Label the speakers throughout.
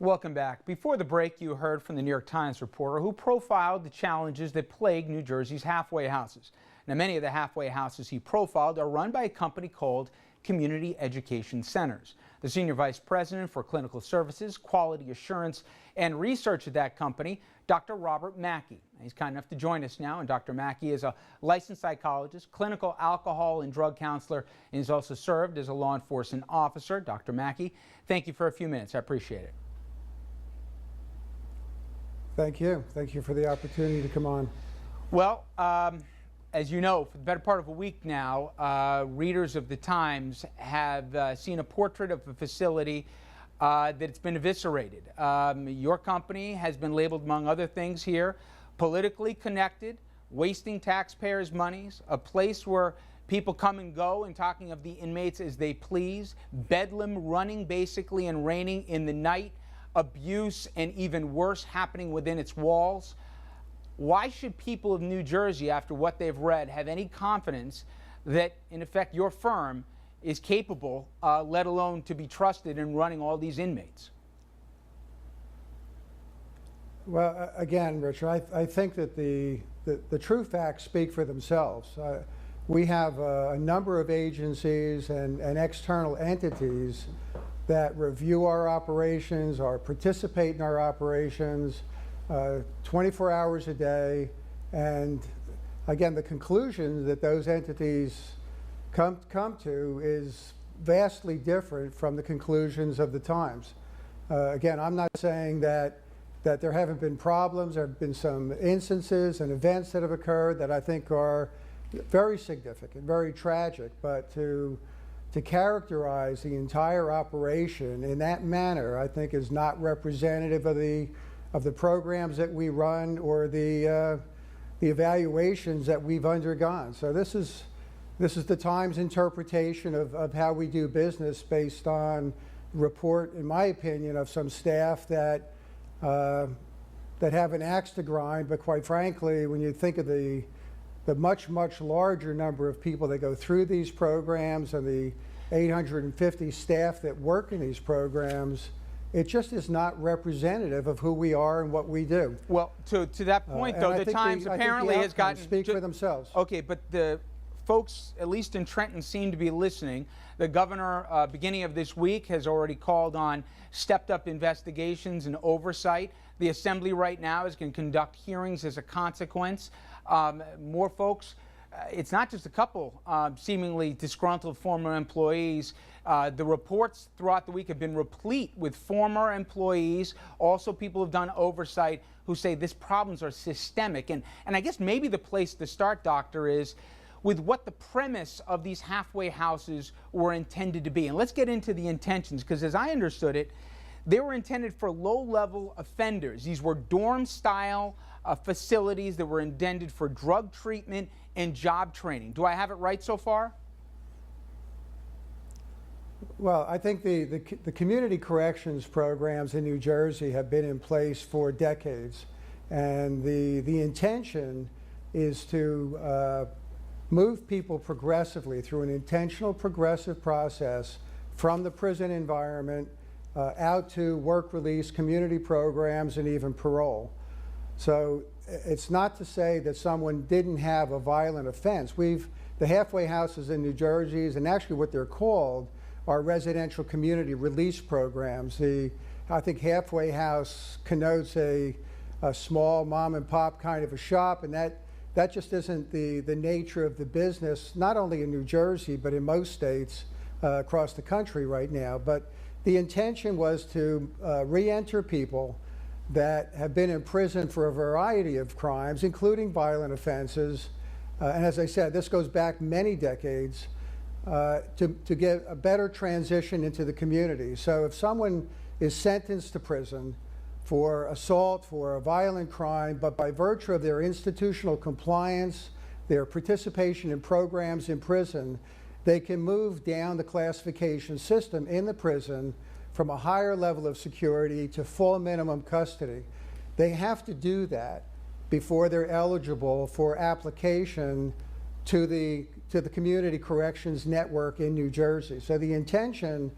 Speaker 1: Welcome back. Before the break, you heard from the New York Times reporter who profiled the challenges that plague New Jersey's halfway houses. Now, many of the halfway houses he profiled are run by a company called Community Education Centers. The senior vice president for clinical services, quality assurance, and research at that company, Dr. Robert Mackey. He's kind enough to join us now, and Dr. Mackey is a licensed psychologist, clinical alcohol and drug counselor, and he's also served as a law enforcement officer. Dr. Mackey, thank you for a few minutes. I appreciate it.
Speaker 2: Thank you. Thank you for the opportunity to come on.
Speaker 1: Well, as you know, for the better part of a week now, readers of the Times have seen a portrait of a facility that's been eviscerated. Your company has been labeled, among other things here, politically connected, wasting taxpayers' monies, a place where people come and go and talking of the inmates as they please, bedlam running basically and reigning in the night, abuse and even worse happening within its walls. Why should people of New Jersey, after what they've read, have any confidence that, in effect, your firm is capable, let alone to be trusted in running all these inmates?
Speaker 2: Well, again, Richard, I think that the true facts speak for themselves. We have a number of agencies and external entities that review our operations or participate in our operations 24 hours a day. And again, the conclusion that those entities come to is vastly different from the conclusions of the Times. Again, I'm not saying that there haven't been problems. There have been some instances and events that have occurred that I think are very significant, very tragic, but to characterize the entire operation in that manner, I think, is not representative of the programs that we run or the evaluations that we've undergone. So this is the Times interpretation of how we do business based on report, in my opinion, of some staff that have an axe to grind. But quite frankly, when you think of the much larger number of people that go through these programs and the 850 staff that work in these programs, it just is not representative of who we are and what we do.
Speaker 1: Well, to that point, though, the Times apparently has gotten...
Speaker 2: speak for themselves.
Speaker 1: Okay, but the folks, at least in Trenton, seem to be listening. The governor, beginning of this week, has already called on stepped-up investigations and oversight. The Assembly right now is going to conduct hearings as a consequence. More folks, it's not just a couple seemingly disgruntled former employees. The reports throughout the week have been replete with former employees, also people who've done oversight, who say these problems are systemic. And I guess maybe the place to start, Doctor, is with what the premise of these halfway houses were intended to be. And let's get into the intentions, because as I understood it, they were intended for low-level offenders. These were dorm-style facilities that were intended for drug treatment and job training. Do I have it right so far?
Speaker 2: Well, I think the community corrections programs in New Jersey have been in place for decades. And the intention is to move people progressively through an intentional progressive process from the prison environment out to work release, community programs, and even parole. So it's not to say that someone didn't have a violent offense. The halfway houses in New Jersey, and actually what they're called, are residential community release programs. I think halfway house connotes a small mom and pop kind of a shop, and that just isn't the nature of the business, not only in New Jersey, but in most states across the country right now. But the intention was to re-enter people that have been in prison for a variety of crimes, including violent offenses. And as I said, this goes back many decades, to get a better transition into the community. So if someone is sentenced to prison for assault, for a violent crime, but by virtue of their institutional compliance, their participation in programs in prison, they can move down the classification system in the prison from a higher level of security to full minimum custody. They have to do that before they're eligible for application to the Community Corrections Network in New Jersey. So the intention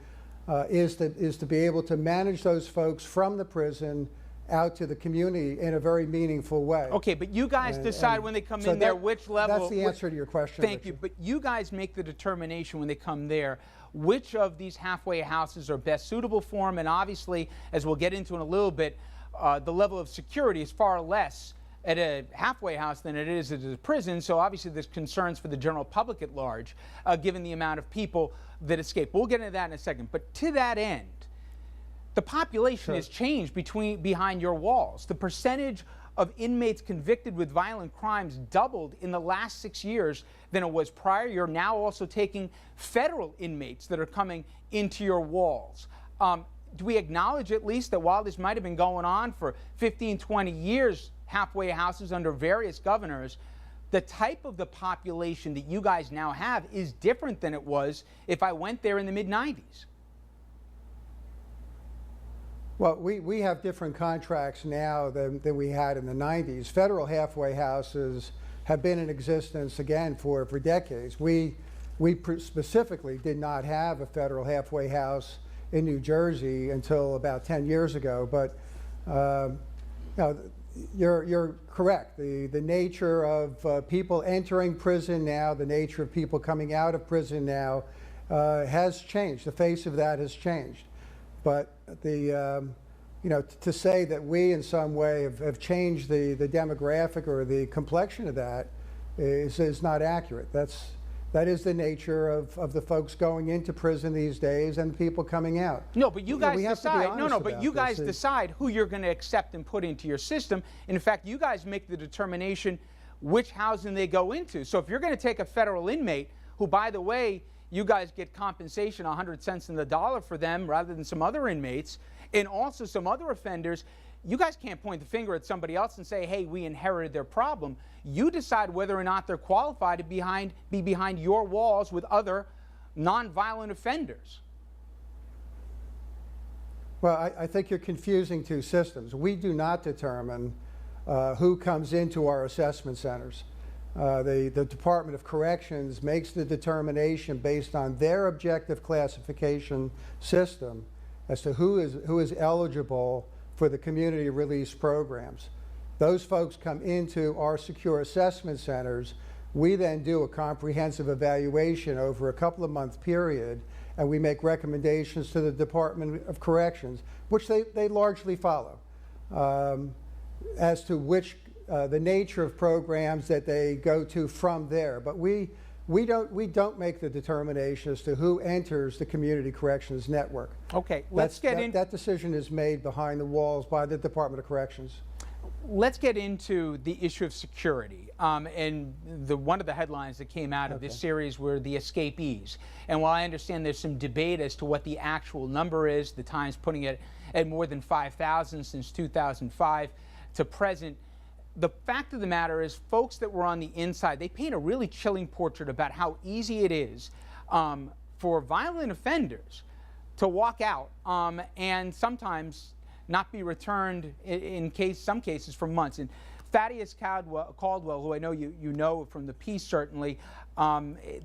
Speaker 2: is to be able to manage those folks from the prison out to the community in a very meaningful way.
Speaker 1: Okay, but you guys decide when they come in there which level.
Speaker 2: That's the answer to your question.
Speaker 1: Thank you, but you guys make the determination when they come there which of these halfway houses are best suitable for them, and obviously, as we'll get into in a little bit, the level of security is far less at a halfway house than it is at a prison, so obviously there's concerns for the general public at large, given the amount of people that escape. We'll get into that in a second, but to that end, the population has changed behind your walls. The percentage of inmates convicted with violent crimes doubled in the last 6 years than it was prior. You're now also taking federal inmates that are coming into your walls. Do we acknowledge at least that while this might have been going on for 15, 20 years, halfway houses under various governors, the type of the population that you guys now have is different than it was if I went there in the mid-90s?
Speaker 2: Well, we have different contracts now than we had in the 90s. Federal halfway houses have been in existence, again, for decades. We specifically did not have a federal halfway house in New Jersey until about 10 years ago. But you're correct. The nature of people entering prison now, the nature of people coming out of prison now has changed. The face of that has changed. But to say that we in some way have changed the demographic or the complexion of that is not accurate. That is the nature of the folks going into prison these days and the people coming out.
Speaker 1: No, but you guys decide. No, but you guys decide who you're going to accept and put into your system. And in fact, you guys make the determination which housing they go into. So if you're going to take a federal inmate, who, by the way, you guys get compensation 100 cents in the dollar for them rather than some other inmates, and also some other offenders, you guys can't point the finger at somebody else and say, hey, we inherited their problem. You decide whether or not they're qualified to be behind your walls with other nonviolent offenders.
Speaker 2: Well, I think you're confusing two systems. We do not determine who comes into our assessment centers. The Department of Corrections makes the determination based on their objective classification system as to who is eligible for the community release programs. Those folks come into our secure assessment centers. We then do a comprehensive evaluation over a couple of month period, and we make recommendations to the Department of Corrections, which they largely follow, as to which the nature of programs that they go to from there. But we don't make the determination as to who enters the community corrections network. Okay, that decision is made behind the walls by the Department of Corrections.
Speaker 1: Let's get into the issue of security. And one of the headlines that came out of this series were the escapees. And while I understand there's some debate as to what the actual number is, the Times putting it at more than 5,000 since 2005 to present, the fact of the matter is folks that were on the inside, they paint a really chilling portrait about how easy it is for violent offenders to walk out and sometimes not be returned in some cases for months. And Thaddeus Caldwell, who I know you know from the piece certainly,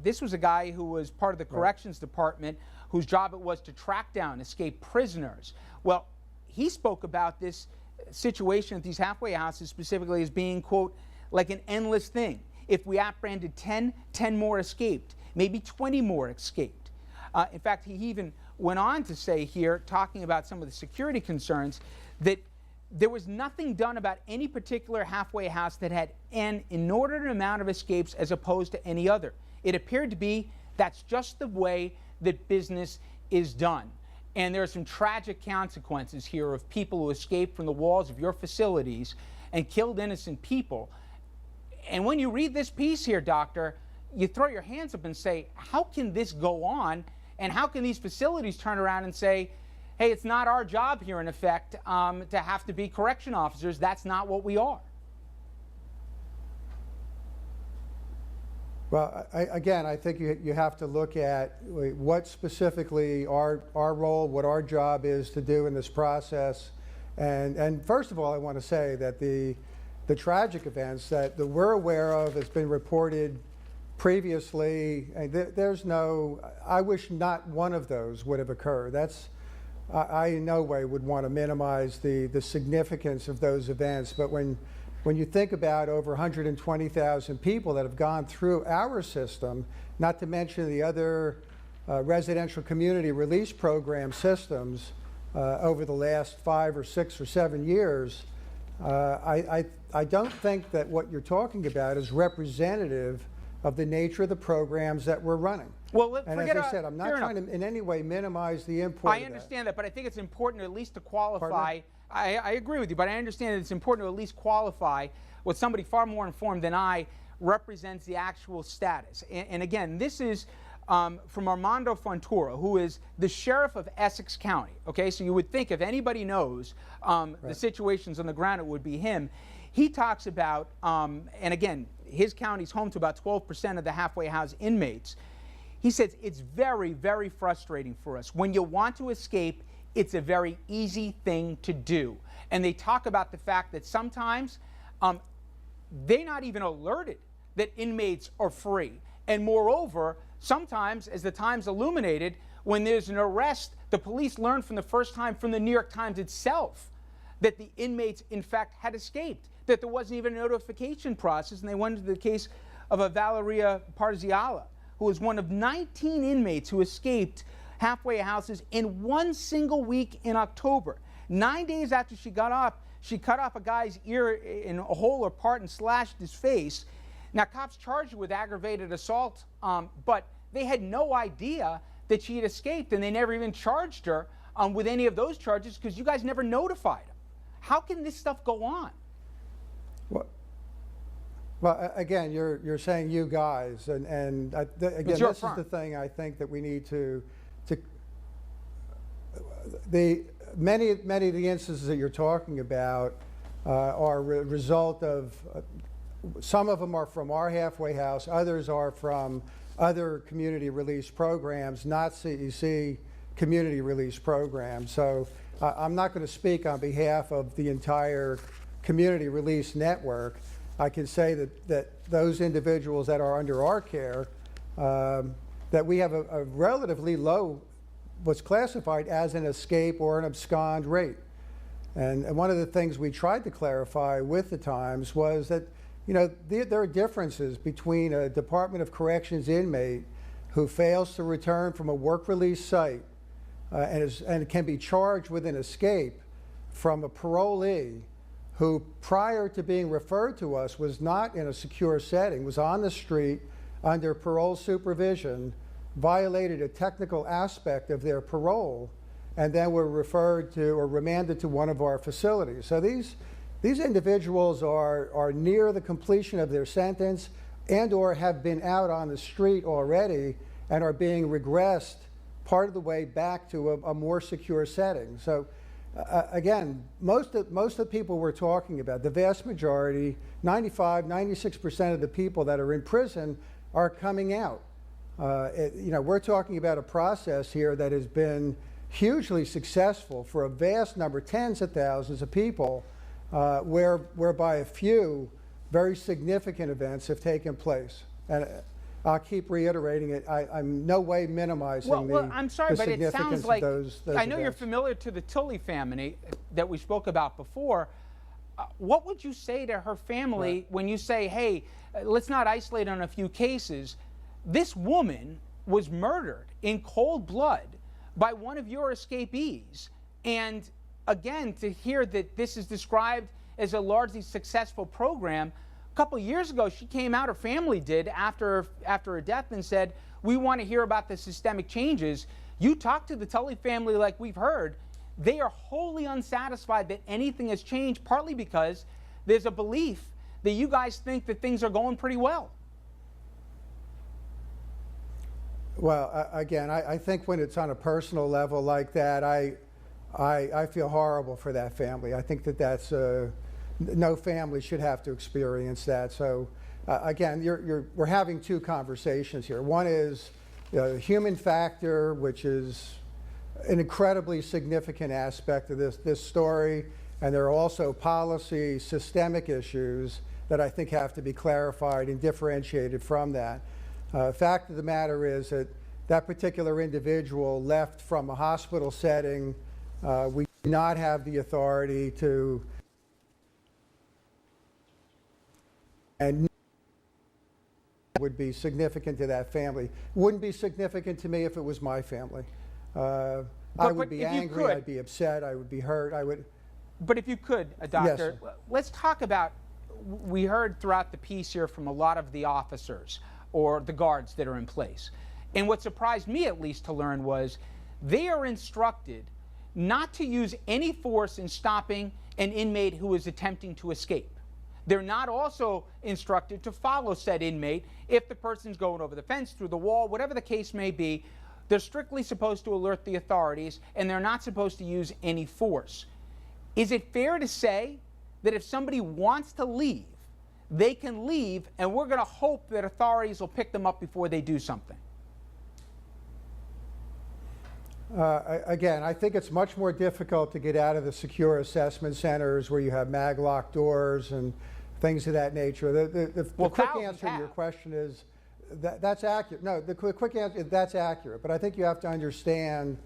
Speaker 1: this was a guy who was part of the corrections department whose job it was to track down escaped prisoners. Well, he spoke about this situation at these halfway houses specifically as being, quote, like an endless thing. If we apprehended 10 more escaped, maybe 20 more escaped. In fact, he even went on to say here, talking about some of the security concerns, that there was nothing done about any particular halfway house that had an inordinate amount of escapes as opposed to any other. It appeared to be that's just the way that business is done. And there are some tragic consequences here of people who escaped from the walls of your facilities and killed innocent people. And when you read this piece here, Doctor, you throw your hands up and say, how can this go on? And how can these facilities turn around and say, hey, it's not our job here, in effect, to have to be correction officers. That's not what we are.
Speaker 2: Well, again, I think you have to look at what specifically our role, what our job is to do in this process. And first of all, I want to say that the tragic events that we're aware of has been reported previously, there's no, I wish not one of those would have occurred. I in no way would want to minimize the significance of those events, but when you think about over 120,000 people that have gone through our system, not to mention the other residential community release program systems over the last 5 or 6 or 7 years, I don't think that what you're talking about is representative of the nature of the programs that we're running.
Speaker 1: Well,
Speaker 2: and as I said, I'm not trying to in any way minimize the import.
Speaker 1: I understand that, but I think it's important at least to qualify. I agree with you, but I understand that it's important to at least qualify what somebody far more informed than I represents the actual status. And again, this is from Armando Fontoura, who is the sheriff of Essex County. Okay, so you would think if anybody knows the situations on the ground, it would be him. He talks about, and again, his county's home to about 12% of the halfway house inmates. He says it's very, very frustrating for us. When you want to escape, it's a very easy thing to do. And they talk about the fact that sometimes they're not even alerted that inmates are free. And moreover, sometimes, as the Times illuminated, when there's an arrest, the police learn from the first time from the New York Times itself that the inmates, in fact, had escaped, that there wasn't even a notification process. And they went into the case of a Valeria Parziala, who was one of 19 inmates who escaped halfway houses in one single week in October. 9 days after she got off, she cut off a guy's ear in a hole or part and slashed his face. Now, cops charged her with aggravated assault, but they had no idea that she had escaped, and they never even charged her with any of those charges because you guys never notified them. How can this stuff go on?
Speaker 2: Well, again, you're saying you guys, and again, this is the thing I think that we need to many of the instances that you're talking about are a result of some of them are from our halfway house, others are from other community release programs, not CEC community release programs. So I'm not going to speak on behalf of the entire community release network. I can say that those individuals that are under our care, that we have a relatively low, what's classified as an escape or an abscond rate. And one of the things we tried to clarify with the Times was that, you know, there are differences between a Department of Corrections inmate who fails to return from a work release site and can be charged with an escape from a parolee who, prior to being referred to us, was not in a secure setting, was on the street under parole supervision, violated a technical aspect of their parole, and then were referred to or remanded to one of our facilities. So these individuals are near the completion of their sentence and or have been out on the street already and are being regressed part of the way back to a more secure setting. So again, most of the people we're talking about, the vast majority, 96% of the people that are in prison are coming out. You know, we're talking about a process here that has been hugely successful for a vast number, tens of thousands of people, whereby a few very significant events have taken place. And I'll keep reiterating it. I'm no way minimizing
Speaker 1: I'm sorry,
Speaker 2: the
Speaker 1: but it sounds like
Speaker 2: those
Speaker 1: I know
Speaker 2: events.
Speaker 1: you're familiar to the Tully family that we spoke about before. What would you say to her family when you say, hey, let's not isolate on a few cases? This woman was murdered in cold blood by one of your escapees. And again, to hear that this is described as a largely successful program, a couple of years ago, she came out, her family did, after her death and said, we want to hear about the systemic changes. You talk to the Tully family like we've heard. They are wholly unsatisfied that anything has changed, partly because there's a belief that you guys think that things are going pretty well.
Speaker 2: Well, again, I think when it's on a personal level like that, I feel horrible for that family. I think that's no family should have to experience that. So again, we're having two conversations here. One is the human factor, which is an incredibly significant aspect of this story, and there are also policy, systemic issues that I think have to be clarified and differentiated from that. Fact of the matter is that that particular individual left from a hospital setting. We do not have the authority to, and would be significant to that family. Wouldn't be significant to me if it was my family. I would be angry, I'd be upset, I would be hurt, I would.
Speaker 1: But if you could, Doctor,
Speaker 2: Yes,
Speaker 1: let's talk about, we heard throughout the piece here from a lot of the officers or the guards that are in place. And what surprised me, at least, to learn was they are instructed not to use any force in stopping an inmate who is attempting to escape. They're not also instructed to follow said inmate if the person's going over the fence, through the wall, whatever the case may be. They're strictly supposed to alert the authorities, and they're not supposed to use any force. Is it fair to say that if somebody wants to leave, they can leave, and we're going to hope that authorities will pick them up before they do something?
Speaker 2: Again, I think it's much more difficult to get out of the secure assessment centers where you have mag-locked doors and things of that nature. The quick answer to your question is that's accurate. No, the quick answer is that's accurate. But I think you have to understand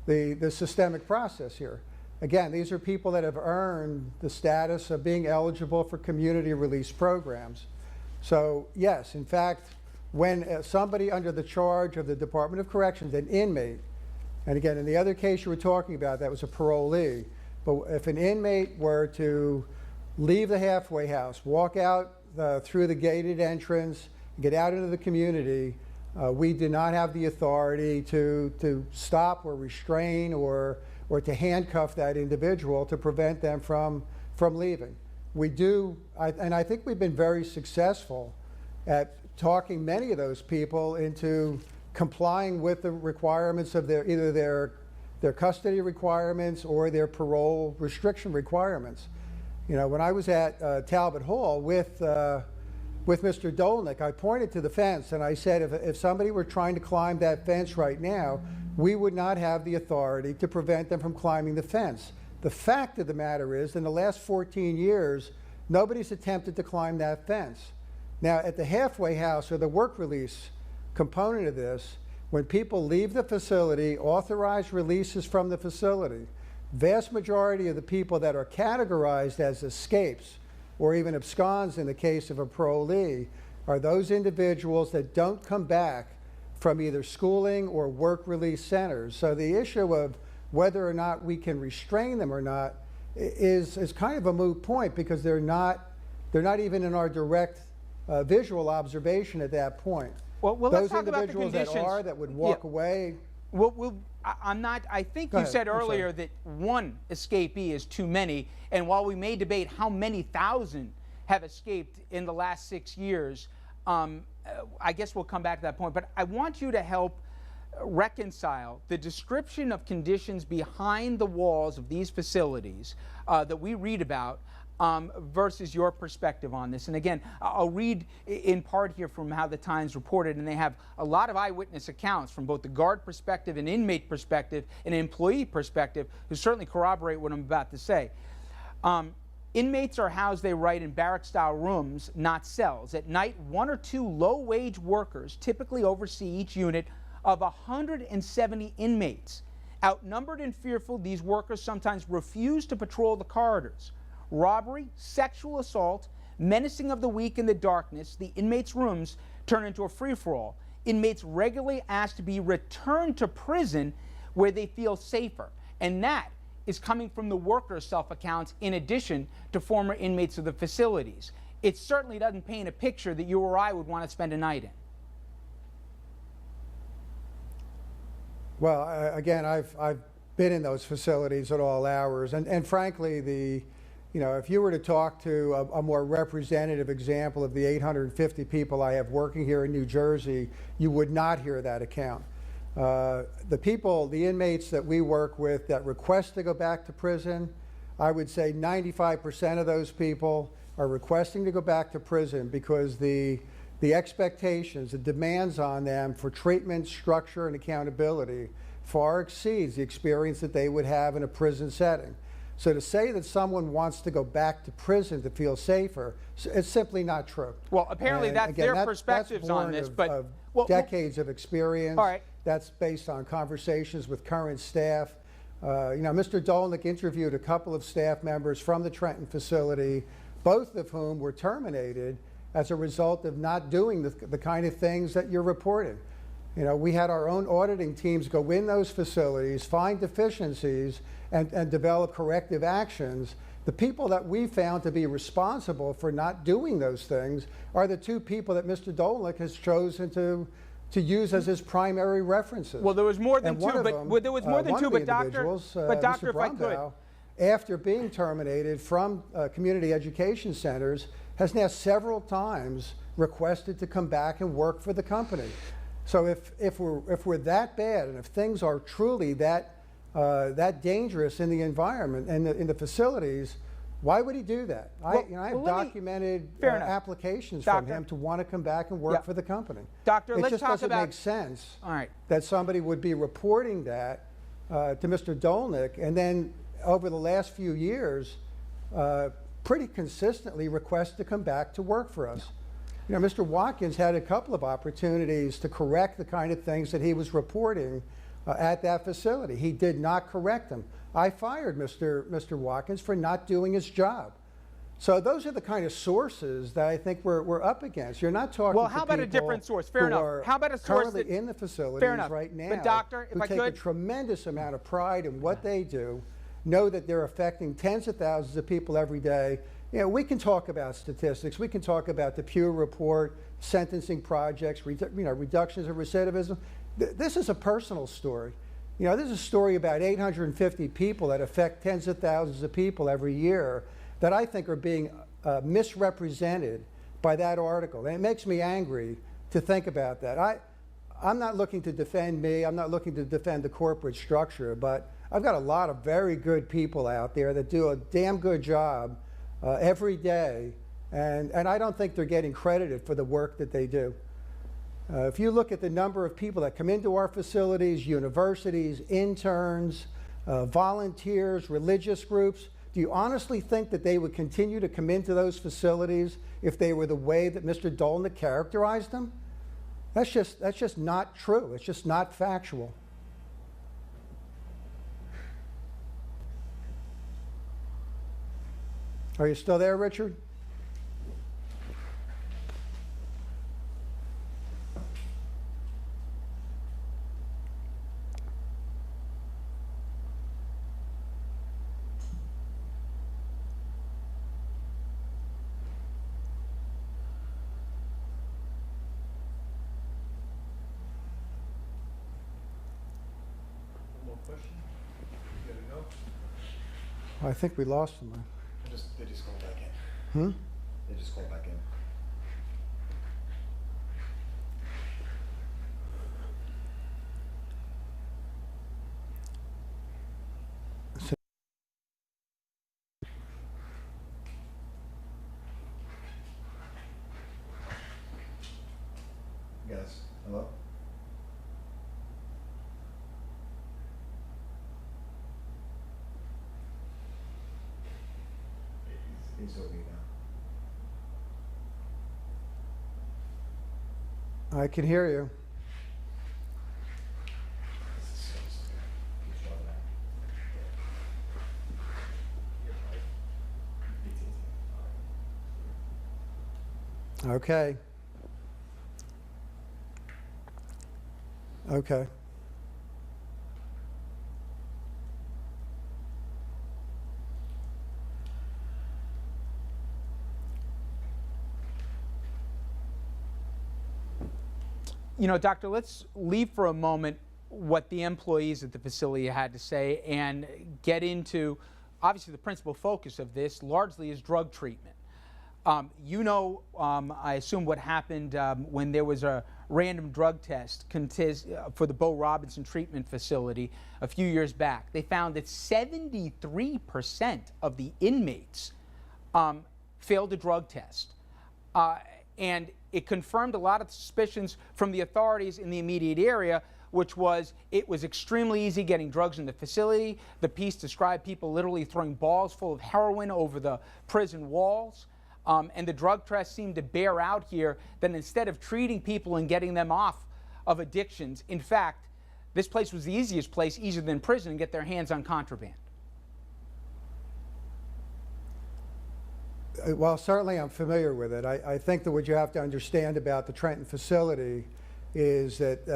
Speaker 2: the systemic process here. Again, these are people that have earned the status of being eligible for community release programs. So yes, in fact, when somebody under the charge of the Department of Corrections, an inmate, and again, in the other case you were talking about, that was a parolee. But if an inmate were to leave the halfway house, walk out through the gated entrance, get out into the community, we do not have the authority to stop or restrain or to handcuff that individual to prevent them from leaving. We do, and I think we've been very successful at talking many of those people into complying with the requirements of either their custody requirements or their parole restriction requirements. You know, when I was at Talbot Hall with Mr. Dolnick, I pointed to the fence and I said, if somebody were trying to climb that fence right now, we would not have the authority to prevent them from climbing the fence. The fact of the matter is, in the last 14 years, nobody's attempted to climb that fence. Now, at the halfway house or the work release component of this, when people leave the facility, authorized releases from the facility, vast majority of the people that are categorized as escapes or even absconds in the case of a parolee are those individuals that don't come back from either schooling or work release centers. So the issue of whether or not we can restrain them or not is kind of a moot point, because they're not even in our direct visual observation at that point.
Speaker 1: Well,
Speaker 2: those
Speaker 1: let's talk about the
Speaker 2: individuals
Speaker 1: conditions
Speaker 2: that would walk away.
Speaker 1: I think you said earlier that one escapee is too many, and while we may debate how many thousand have escaped in the last 6 years, I guess we'll come back to that point. But I want you to help reconcile the description of conditions behind the walls of these facilities that we read about versus your perspective on this. And again, I'll read in part here from how the Times reported, and they have a lot of eyewitness accounts from both the guard perspective and inmate perspective and employee perspective, who certainly corroborate what I'm about to say. Inmates are housed, they write, in barrack-style rooms, not cells. At night, 1 or 2 low-wage workers typically oversee each unit of 170 inmates. Outnumbered and fearful, these workers sometimes refuse to patrol the corridors. Robbery, sexual assault, menacing of the weak in the darkness, the inmates' rooms turn into a free-for-all. Inmates regularly ask to be returned to prison where they feel safer. And that is coming from the workers' self-accounts in addition to former inmates of the facilities. It certainly doesn't paint a picture that you or I would want to spend a night in.
Speaker 2: Well, again, I've been in those facilities at all hours, and frankly, if you were to talk to a more representative example of the 850 people I have working here in New Jersey, you would not hear that account. The inmates that we work with that request to go back to prison, I would say 95% of those people are requesting to go back to prison because the expectations, the demands on them for treatment, structure, and accountability far exceeds the experience that they would have in a prison setting. So to say that someone wants to go back to prison to feel safer, it's simply not true.
Speaker 1: Well, apparently
Speaker 2: And
Speaker 1: that's
Speaker 2: again,
Speaker 1: their perspectives
Speaker 2: born
Speaker 1: on this,
Speaker 2: of,
Speaker 1: but
Speaker 2: of decades of experience.
Speaker 1: All right.
Speaker 2: That's based on conversations with current staff. Mr. Dolnick interviewed a couple of staff members from the Trenton facility, both of whom were terminated as a result of not doing the kind of things that you're reporting. We had our own auditing teams go in those facilities, find deficiencies, and develop corrective actions. The people that we found to be responsible for not doing those things are the two people that Mr. Dolnick has chosen to use as his primary references.
Speaker 1: Well, there was more than
Speaker 2: And
Speaker 1: two,
Speaker 2: one of
Speaker 1: but
Speaker 2: them,
Speaker 1: well, there was more than
Speaker 2: one
Speaker 1: two,
Speaker 2: of the
Speaker 1: but Doctor,
Speaker 2: individuals,
Speaker 1: Doctor,
Speaker 2: Mr.
Speaker 1: if I could.
Speaker 2: Brumbaugh, after being terminated from community education centers, has now several times requested to come back and work for the company. So if we're that bad, and if things are truly that dangerous in the environment and in the facilities, why would he do that? I've documented applications from him to want to come back and work for the company.
Speaker 1: Doctor,
Speaker 2: it
Speaker 1: let's
Speaker 2: just
Speaker 1: talk
Speaker 2: doesn't
Speaker 1: about.
Speaker 2: make sense
Speaker 1: All right.
Speaker 2: that somebody would be reporting that to Mr. Dolnick, and then over the last few years, pretty consistently request to come back to work for us. Mr. Watkins had a couple of opportunities to correct the kind of things that he was reporting at that facility. He did not correct them. I fired Mr. Watkins for not doing his job. So those are the kind of sources that I think we're up against. You're not talking
Speaker 1: Well,
Speaker 2: to
Speaker 1: how about a
Speaker 2: people
Speaker 1: different source? Fair
Speaker 2: who
Speaker 1: enough.
Speaker 2: are
Speaker 1: How about a source
Speaker 2: currently
Speaker 1: that,
Speaker 2: in the facilities
Speaker 1: fair enough.
Speaker 2: right now,
Speaker 1: But Doctor, if
Speaker 2: who
Speaker 1: I
Speaker 2: take
Speaker 1: could,
Speaker 2: a tremendous amount of pride in what they do, know that they're affecting tens of thousands of people every day. We can talk about statistics. We can talk about the Pew report, sentencing projects, reductions of recidivism. This is a personal story. This is a story about 850 people that affect tens of thousands of people every year that I think are being misrepresented by that article. And it makes me angry to think about that. I'm not looking to defend me. I'm not looking to defend the corporate structure, but I've got a lot of very good people out there that do a damn good job every day, and I don't think they're getting credited for the work that they do. If you look at the number of people that come into our facilities, universities, interns, volunteers, religious groups, do you honestly think that they would continue to come into those facilities if they were the way that Mr. Dolnick characterized them? That's just not true. It's just not factual. Are you still there, Richard? I think we lost him.
Speaker 3: They just called back in. They just called back in. Guys, hello? He's over you now.
Speaker 2: I can hear you. Okay. Okay.
Speaker 1: Doctor, let's leave for a moment what the employees at the facility had to say and get into, obviously, the principal focus of this largely is drug treatment. I assume what happened when there was a random drug test for the Bo Robinson treatment facility a few years back. They found that 73% of the inmates failed a drug test. And it confirmed a lot of suspicions from the authorities in the immediate area, which was it was extremely easy getting drugs in the facility. The piece described people literally throwing balls full of heroin over the prison walls. And the drug test seemed to bear out here that instead of treating people and getting them off of addictions, in fact, this place was the easiest place, easier than prison, to get their hands on contraband.
Speaker 2: Well, certainly I'm familiar with it. I think that what you have to understand about the Trenton facility is that,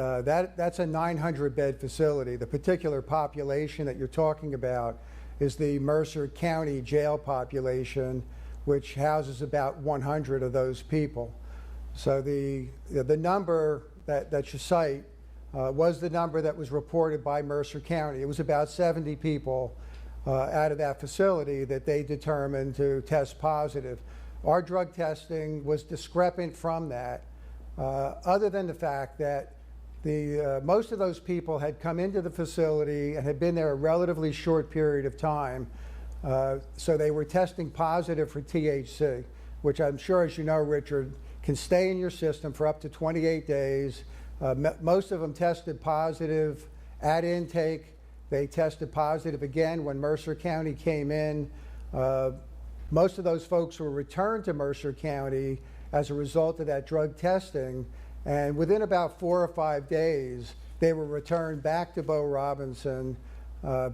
Speaker 2: that's a 900-bed facility. The particular population that you're talking about is the Mercer County jail population, which houses about 100 of those people. So the number that you cite was the number that was reported by Mercer County. It was about 70 people out of that facility that they determined to test positive. Our drug testing was discrepant from that, other than the fact that most of those people had come into the facility and had been there a relatively short period of time. So they were testing positive for THC, which I'm sure, as you know, Richard, can stay in your system for up to 28 days. Most of them tested positive at intake. They tested positive again when Mercer County came in. Most of those folks were returned to Mercer County as a result of that drug testing. And within about 4 or 5 days, they were returned back to Bo Robinson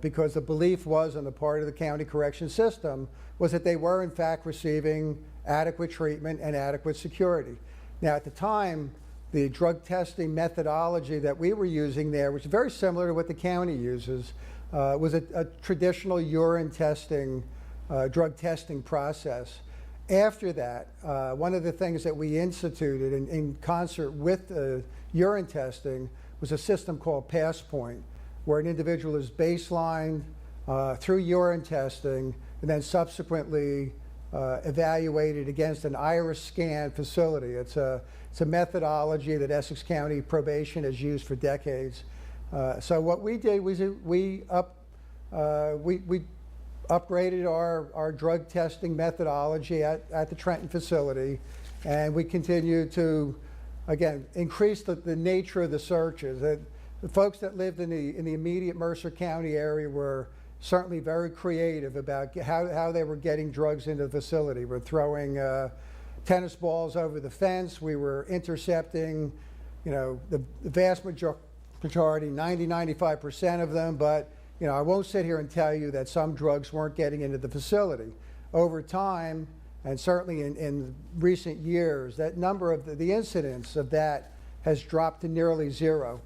Speaker 2: because the belief was on the part of the county correction system was that they were in fact receiving adequate treatment and adequate security. Now at the time, the drug testing methodology that we were using there, which is very similar to what the county uses, was a traditional urine testing, drug testing process. After that, one of the things that we instituted in concert with urine testing was a system called PassPoint, where an individual is baselined through urine testing and then subsequently evaluated against an iris scan facility. It's a methodology that Essex County Probation has used for decades. So what we did was we upgraded our drug testing methodology at the Trenton facility, and we continue to, again, increase the nature of the searches. The folks that lived in the immediate Mercer County area were certainly very creative about how they were getting drugs into the facility. We're throwing tennis balls over the fence. We were intercepting, the vast majority, 95% of them, but I won't sit here and tell you that some drugs weren't getting into the facility. Over time, and certainly in recent years, that number of the incidents of that has dropped to nearly zero.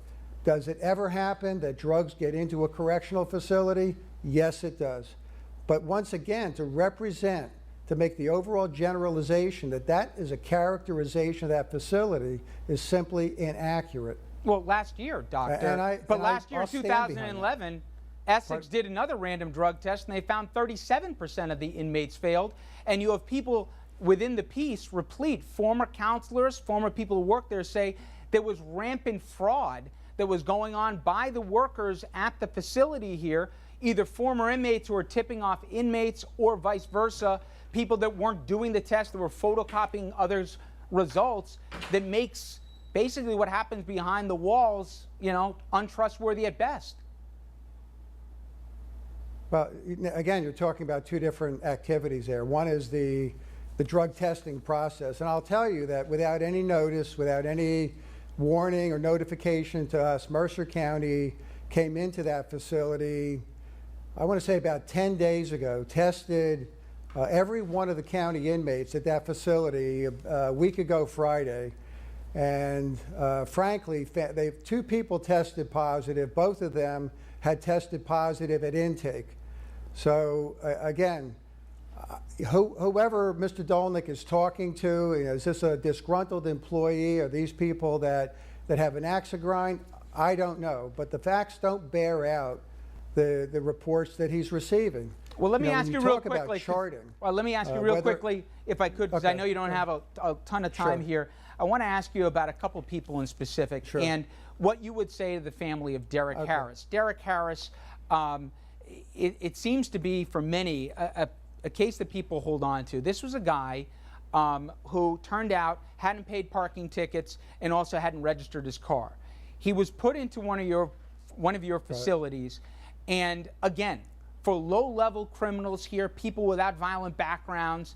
Speaker 2: Does it ever happen that drugs get into a correctional facility? Yes, it does. But once again, to make the overall generalization that is a characterization of that facility is simply inaccurate.
Speaker 1: Well, last year, Doctor, last year in 2011, Essex did another random drug test, and they found 37% of the inmates failed. And you have people within the piece replete, former counselors, former people who work there say there was rampant fraud that was going on by the workers at the facility here, either former inmates who were tipping off inmates or vice versa, people that weren't doing the test, that were photocopying others' results, that makes basically what happens behind the walls, untrustworthy at best.
Speaker 2: Well, again, you're talking about two different activities there. One is the drug testing process. And I'll tell you that without any notice, without any warning or notification to us, Mercer County came into that facility, I want to say about 10 days ago, tested every one of the county inmates at that facility a week ago Friday. And frankly, two people tested positive. Both of them had tested positive at intake. So again, whoever Mr. Dolnick is talking to, is this a disgruntled employee? Are these people that have an axe to grind? I don't know, but the facts don't bear out the reports that he's receiving.
Speaker 1: Well, let me ask you real quickly.
Speaker 2: Well,
Speaker 1: let me ask you real quickly, if I could, because I know you don't have a ton of time here. I want to ask you about a couple people in specific and what you would say to the family of Derek Harris. Derek Harris, it seems to be for many a case that people hold on to. This was a guy who turned out hadn't paid parking tickets and also hadn't registered his car. He was put into one of your facilities, and again, for low-level criminals here, people without violent backgrounds.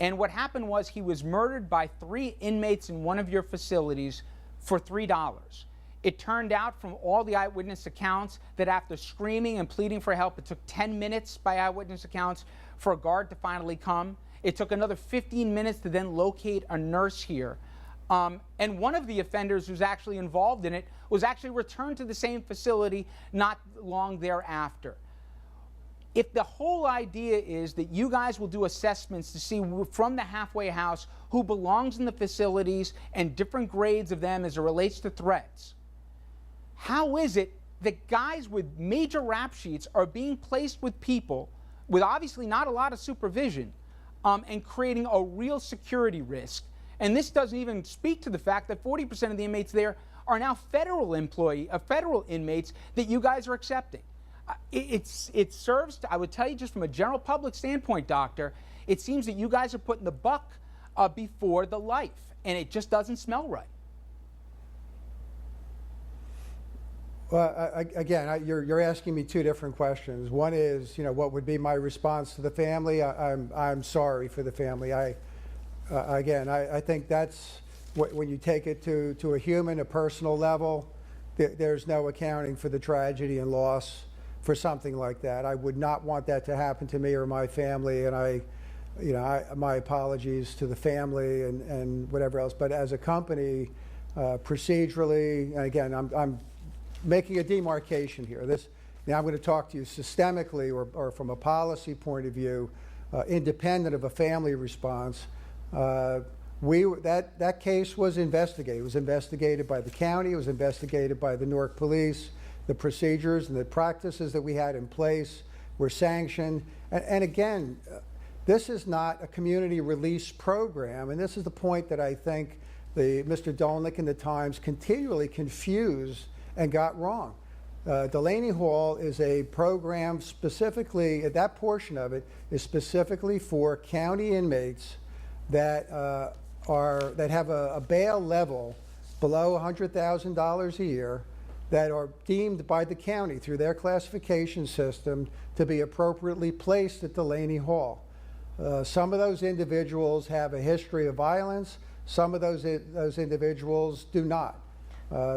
Speaker 1: And what happened was he was murdered by 3 inmates in one of your facilities for $3. It turned out from all the eyewitness accounts that after screaming and pleading for help, it took 10 minutes by eyewitness accounts for a guard to finally come. It took another 15 minutes to then locate a nurse here. And one of the offenders who's actually involved in it was actually returned to the same facility not long thereafter. If the whole idea is that you guys will do assessments to see from the halfway house who belongs in the facilities and different grades of them as it relates to threats, how is it that guys with major rap sheets are being placed with people with obviously not a lot of supervision and creating a real security risk? And this doesn't even speak to the fact that 40% of the inmates there are now federal inmates that you guys are accepting. It serves to, I would tell you just from a general public standpoint, Doctor, it seems that you guys are putting the buck before the life, and it just doesn't smell right.
Speaker 2: Well, again, you're asking me 2 different questions. One is, what would be my response to the family? I'm sorry for the family. I think that's when you take it to a human, a personal level. There's no accounting for the tragedy and loss for something like that. I would not want that to happen to me or my family, and my apologies to the family and whatever else. But as a company, procedurally, and again, I'm making a demarcation here. Now I'm going to talk to you systemically or from a policy point of view, independent of a family response. That case was investigated. It was investigated by the county. It was investigated by the Newark police. The procedures and the practices that we had in place were sanctioned. And again, this is not a community release program. And this is the point that I think Mr. Dolnick and the Times continually confused and got wrong. Delaney Hall is a program specifically, that portion of it is specifically for county inmates that have a bail level below $100,000 a year, that are deemed by the county through their classification system to be appropriately placed at Delaney Hall. Some of those individuals have a history of violence. Some of those individuals do not.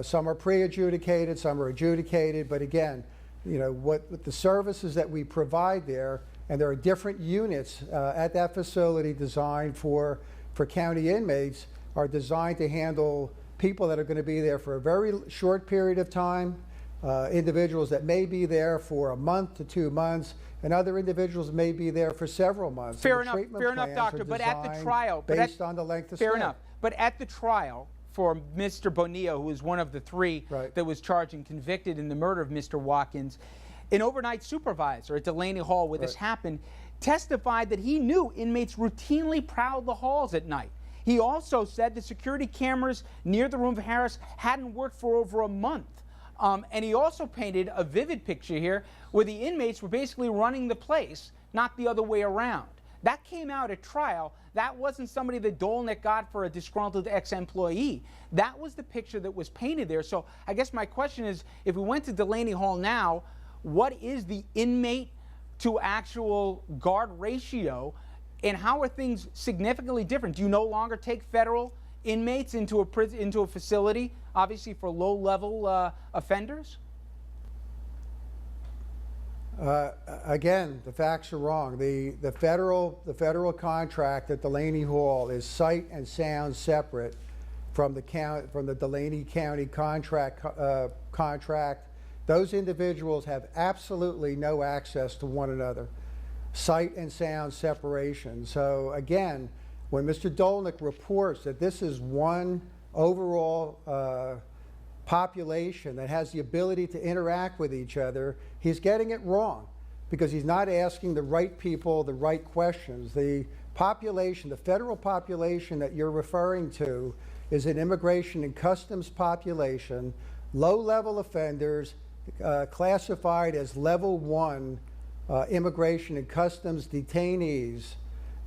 Speaker 2: Some are pre-adjudicated, some are adjudicated, but again, what the services that we provide there, and there are different units at that facility designed for county inmates, are designed to handle people that are going to be there for a very short period of time, individuals that may be there for a month to 2 months, and other individuals may be there for several months.
Speaker 1: Fair enough, Doctor, but at the trial,
Speaker 2: based on the length of stay.
Speaker 1: Fair enough, but at the trial for Mr. Bonilla, who was one of the 3 that was charged and convicted in the murder of Mr. Watkins, an overnight supervisor at Delaney Hall where this happened testified that he knew inmates routinely prowled the halls at night. He also said the security cameras near the room of Harris hadn't worked for over a month. And he also painted a vivid picture here where the inmates were basically running the place, not the other way around. That came out at trial. That wasn't somebody that Dolnick got for a disgruntled ex-employee. That was the picture that was painted there. So I guess my question is, if we went to Delaney Hall now, what is the inmate to actual guard ratio? And how are things significantly different? Do you no longer take federal inmates into a facility, obviously for low-level offenders?
Speaker 2: Again, the facts are wrong. The federal contract at Delaney Hall is sight and sound separate from the Delaney County contract. Those individuals have absolutely no access to one another. Sight and sound separation. So again, when Mr. Dolnick reports that this is one overall population that has the ability to interact with each other, he's getting it wrong because he's not asking the right people the right questions. The population, the federal population that you're referring to, is an immigration and customs population, low-level offenders classified as level 1 immigration and customs detainees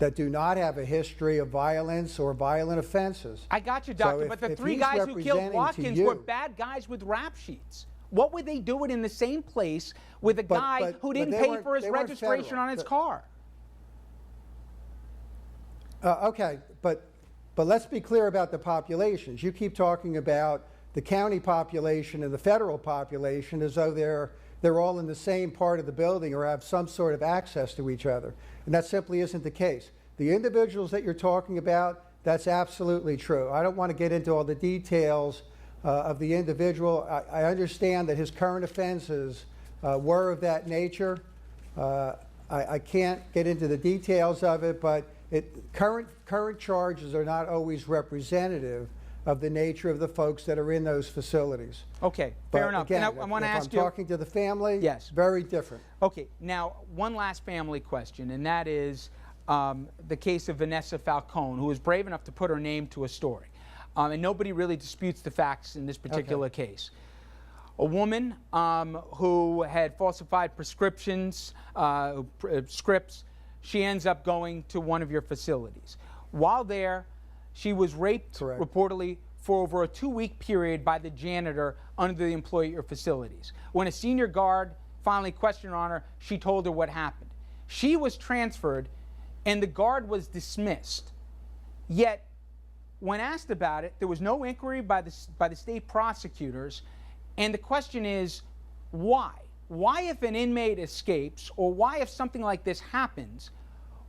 Speaker 2: that do not have a history of violence or violent offenses.
Speaker 1: I got you,
Speaker 2: So
Speaker 1: doctor,
Speaker 2: if-
Speaker 1: but the
Speaker 2: if
Speaker 1: three
Speaker 2: he's
Speaker 1: guys who killed
Speaker 2: representing to
Speaker 1: Watkins
Speaker 2: you-
Speaker 1: were bad guys with rap sheets. What would they do it in the same place with a guy who didn't
Speaker 2: they
Speaker 1: pay
Speaker 2: weren't-
Speaker 1: for his
Speaker 2: they weren't
Speaker 1: registration
Speaker 2: federal.
Speaker 1: on his car?
Speaker 2: Okay, but let's be clear about the populations. You keep talking about the county population and the federal population as though they're all in the same part of the building or have some sort of access to each other. And that simply isn't the case. The individuals that you're talking about, that's absolutely true. I don't want to get into all the details of the individual. I understand that his current offenses were of that nature. I can't get into the details of it, but current charges are not always representative of the nature of the folks that are in those facilities.
Speaker 1: Okay, fair
Speaker 2: But
Speaker 1: enough.
Speaker 2: again,
Speaker 1: And I want to
Speaker 2: if
Speaker 1: ask
Speaker 2: I'm
Speaker 1: you.
Speaker 2: talking to the family,
Speaker 1: Yes.
Speaker 2: very different.
Speaker 1: Okay, now one last family question, and that is the case of Vanessa Falcone, who was brave enough to put her name to a story. And nobody really disputes the facts in this particular case. A woman who had falsified prescriptions, scripts, she ends up going to one of your facilities. While there, she was raped,
Speaker 2: Correct.
Speaker 1: reportedly, for over a 2-week period by the janitor under the employee at your facilities. When a senior guard finally questioned on her, she told her what happened. She was transferred, and the guard was dismissed. Yet, when asked about it, there was no inquiry by the state prosecutors. And the question is, why? Why, if an inmate escapes, or why, if something like this happens,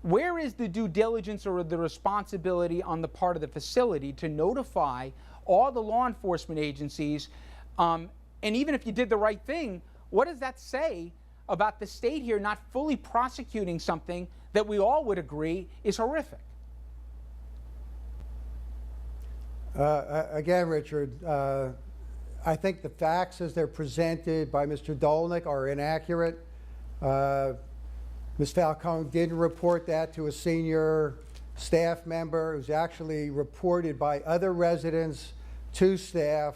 Speaker 1: where is the due diligence or the responsibility on the part of the facility to notify all the law enforcement agencies? And even if you did the right thing, what does that say about the state here not fully prosecuting something that we all would agree is horrific?
Speaker 2: Again, Richard, I think the facts as they're presented by Mr. Dolnick are inaccurate. Ms. Falcone didn't report that to a senior staff member. It was actually reported by other residents to staff.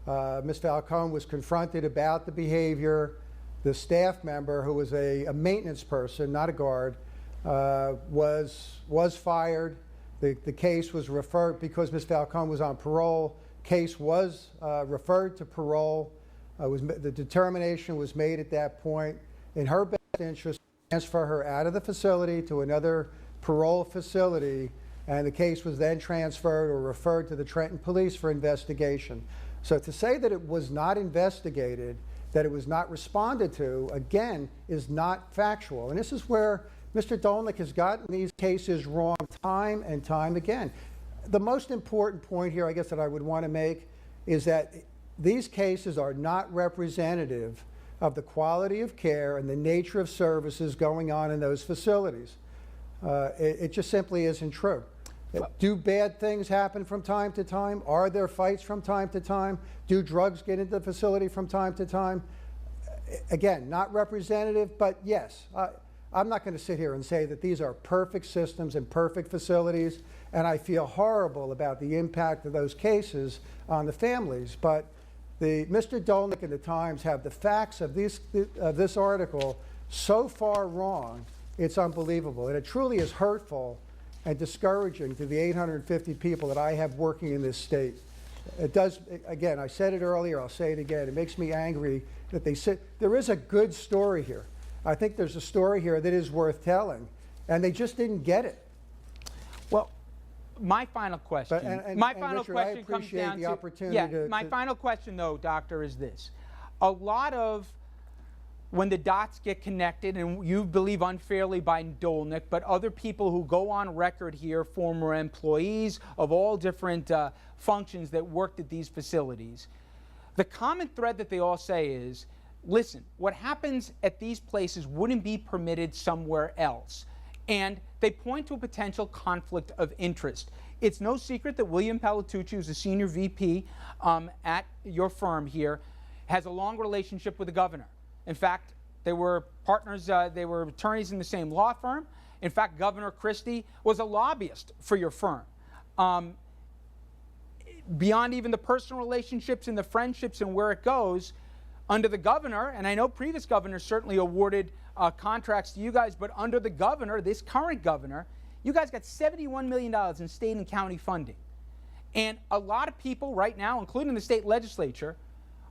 Speaker 2: Ms. Falcone was confronted about the behavior. The staff member, who was a maintenance person, not a guard, was fired. The case was referred, because Ms. Falcone was on parole, case was referred to parole. The determination was made at that point in her best interest to transfer her out of the facility to another parole facility, and the case was then transferred or referred to the Trenton Police for investigation. So to say that it was not investigated, that it was not responded to, again, is not factual. And this is where Mr. Dolnick has gotten these cases wrong time and time again. The most important point here, I guess, that I would want to make is that these cases are not representative of the quality of care and the nature of services going on in those facilities. It just simply isn't true. Do bad things happen from time to time? Are there fights from time to time? Do drugs get into the facility from time to time? Again, not representative, but yes. I'm not going to sit here and say that these are perfect systems and perfect facilities, and I feel horrible about the impact of those cases on the families. But Mr. Dolnick and the Times have the facts of this article so far wrong, it's unbelievable. And it truly is hurtful and discouraging to the 850 people that I have working in this state. It does, again, I said it earlier, I'll say it again, it makes me angry that they say there is a good story here. I think there's a story here that is worth telling, and they just didn't get it.
Speaker 1: Well, my final question.
Speaker 2: Richard, I appreciate
Speaker 1: comes down
Speaker 2: the
Speaker 1: to
Speaker 2: opportunity
Speaker 1: my final question, though, Doctor, is this: a lot of when the dots get connected, and you believe unfairly by Dolnick, but other people who go on record here, former employees of all different functions that worked at these facilities, the common thread that they all say is, listen, what happens at these places wouldn't be permitted somewhere else. And they point to a potential conflict of interest. It's no secret that William Palatucci, who's a senior VP at your firm here, has a long relationship with the governor. In fact, they were partners, they were attorneys in the same law firm. In fact, Governor Christie was a lobbyist for your firm. Beyond even the personal relationships and the friendships and where it goes, under the governor, and I know previous governors certainly awarded contracts to you guys, but under the governor, this current governor, You guys got $71 million in state and county funding. And a lot of people right now, including the state legislature,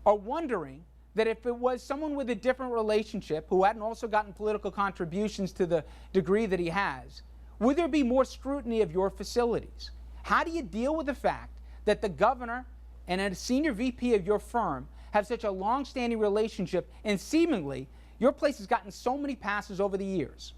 Speaker 1: are wondering that if it was someone with a different relationship who hadn't also gotten political contributions to the degree that he has, would there be more scrutiny of your facilities? How do you deal with the fact that the governor and a senior VP of your firm have such a long-standing relationship, and seemingly your place has gotten so many passes over the years?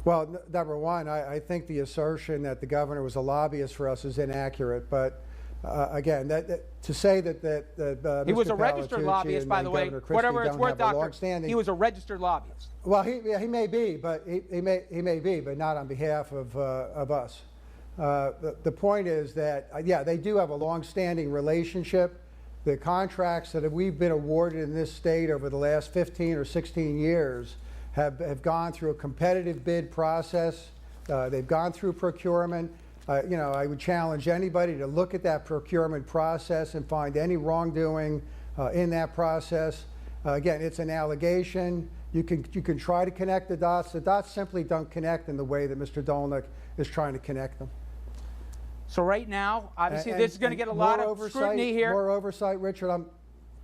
Speaker 2: Well, number one, I think the assertion that the governor was a lobbyist for us is inaccurate. But again, to say that
Speaker 1: he was
Speaker 2: Mr.
Speaker 1: a registered
Speaker 2: Palatucci
Speaker 1: lobbyist,
Speaker 2: and
Speaker 1: by the way.
Speaker 2: Governor Christie
Speaker 1: Whatever it's
Speaker 2: don't
Speaker 1: worth,
Speaker 2: have a
Speaker 1: Doctor,
Speaker 2: long-standing-
Speaker 1: he was a registered lobbyist.
Speaker 2: Well, he may be, but he may be, but not on behalf of us. The point is that, yeah, they do have a long-standing relationship. The contracts that we've been awarded in this state over the last 15 or 16 years have gone through a competitive bid process. They've gone through procurement. I would challenge anybody to look at that procurement process and find any wrongdoing in that process. Again, it's an allegation. You can try to connect the dots. The dots simply don't connect in the way that Mr. Dolnick is trying to connect them.
Speaker 1: So right now, obviously, this is going to get a lot of scrutiny here.
Speaker 2: More oversight, Richard.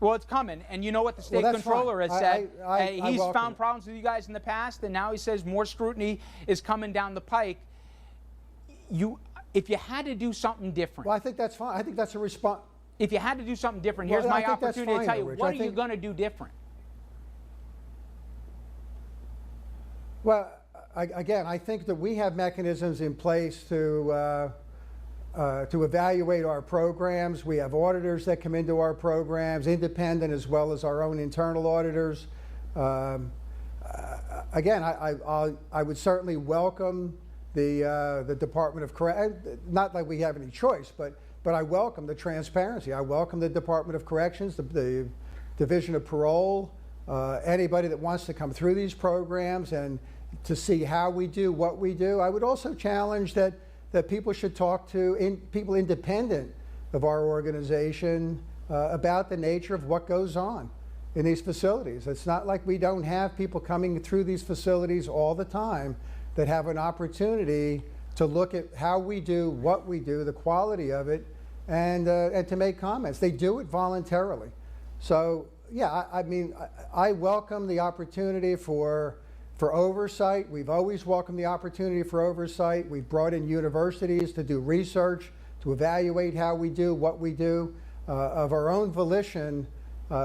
Speaker 1: Well, it's coming, and you know what the state controller has said. He's found problems with you guys in the past, and now he says more scrutiny is coming down the pike. If you had to do something different.
Speaker 2: Well, I think that's fine. I think that's a response.
Speaker 1: If you had to do something different, here's my opportunity to tell you, what are you going to do different?
Speaker 2: Well, again, I think that we have mechanisms in place to evaluate our programs. We have auditors that come into our programs, independent as well as our own internal auditors. Again, I would certainly welcome the Department of Corrections. Not that we have any choice, but I welcome the transparency. I welcome the Department of Corrections, the Division of Parole, anybody that wants to come through these programs and to see how we do what we do. I would also challenge that people should talk to people independent of our organization about the nature of what goes on in these facilities. It's not like we don't have people coming through these facilities all the time that have an opportunity to look at how we do what we do, the quality of it, and to make comments. They do it voluntarily. So yeah, I mean, I welcome the opportunity for oversight. We've always welcomed the opportunity for oversight. We've brought in universities to do research, to evaluate how we do what we do. Of our own volition,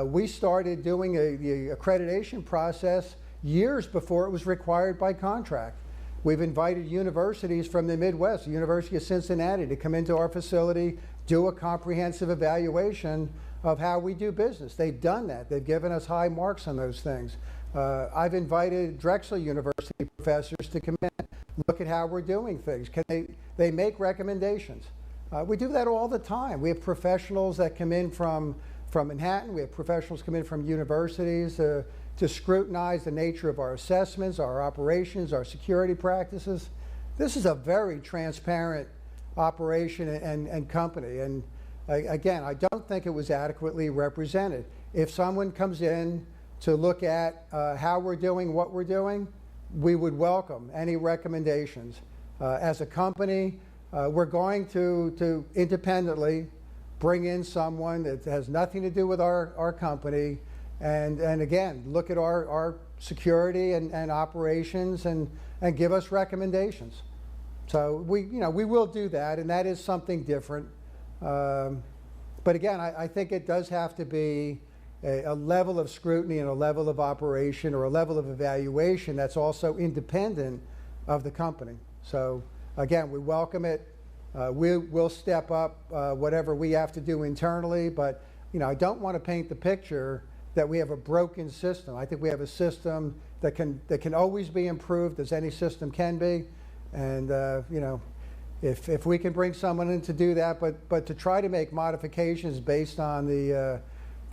Speaker 2: we started doing the accreditation process years before it was required by contract. We've invited universities from the Midwest, the University of Cincinnati, to come into our facility, do a comprehensive evaluation of how we do business. They've done that. They've given us high marks on those things. I've invited Drexel University professors to come in, look at how we're doing things. Can they make recommendations? We do that all the time. We have professionals that come in from Manhattan. We have professionals come in from universities to scrutinize the nature of our assessments, our operations, our security practices. This is a very transparent operation and company. And again, I don't think it was adequately represented. If someone comes in to look at how we're doing what we're doing, we would welcome any recommendations. As a company, we're going to independently bring in someone that has nothing to do with our company, and again, look at our security and operations and give us recommendations. So we will do that, and that is something different. But again, I think it does have to be a level of scrutiny and a level of operation or a level of evaluation that's also independent of the company. So again, we welcome it. We'll step up whatever we have to do internally, but I don't want to paint the picture that we have a broken system. I think we have a system that can always be improved, as any system can be. And if we can bring someone in to do that, but to try to make modifications based on the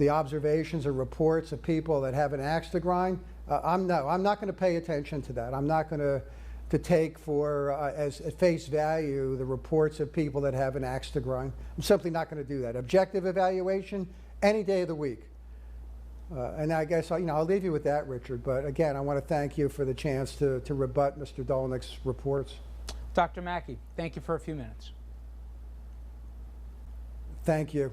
Speaker 2: observations or reports of people that have an axe to grind, I'm not going to pay attention to that. I'm not going to take as at face value the reports of people that have an axe to grind. I'm simply not going to do that. Objective evaluation any day of the week. And I guess I'll leave you with that, Richard. But again, I want to thank you for the chance to rebut Mr. Dolnick's reports.
Speaker 1: Dr. Mackey, thank you for a few minutes.
Speaker 2: Thank you.